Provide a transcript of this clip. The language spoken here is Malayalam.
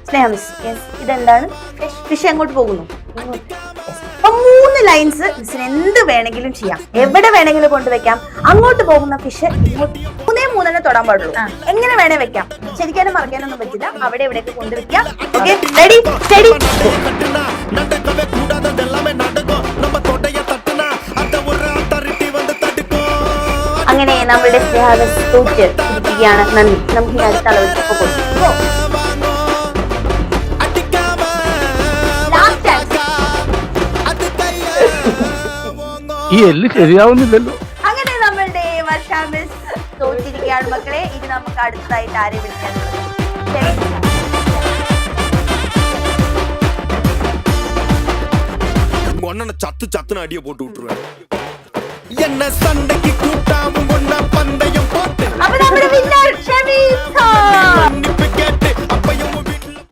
സ്നേഹ മിസ് ഇതെന്താണ്? ഫിഷ് എങ്ങോട്ട് പോകുന്നു? അപ്പൊ 3 ലൈൻസ് മിസ്സിന് എന്ത് വേണമെങ്കിലും ചെയ്യാം, എവിടെ വേണമെങ്കിലും കൊണ്ടുവയ്ക്കാം. അങ്ങോട്ട് പോകുന്ന ഫിഷ് മൂന്നേ തൊടാൻ പാടുള്ളൂ. എങ്ങനെ വേണേ വെക്കാം, ശരിക്കാനും മറക്കാനൊന്നും പറ്റില്ല. അവിടെ എവിടെയൊക്കെ കൊണ്ടുവയ്ക്കാം. Okay, ready steady. അങ്ങനെ നമ്മുടെ സ്നേഹ മിസ് തോറ്റിരിക്കുകയാണ്. നന്ദി. നമുക്ക് അടുത്ത അളവിൽ കൊടുക്കും. ഈ എല്ല് ശരിയാവുന്നില്ലല്ലോ. അങ്ങനെ നമ്മളുടെ വർഷ മിസ് തോറ്റിരിക്കുകയാണ് മക്കളെ. ഇനി നമുക്ക് അടുത്തതായിട്ട് ആരെ വിളിക്കാൻ? சத்துன்னு அடிய போட்டு விட்டுருவேன். என்ன சண்டைக்கு கூட்டாவும் ஒன்னா பந்தயம் போட்டு அப்ப നമ്മുടെ വിന്നർ ഷമീസ്. கேட்டு அப்பையும்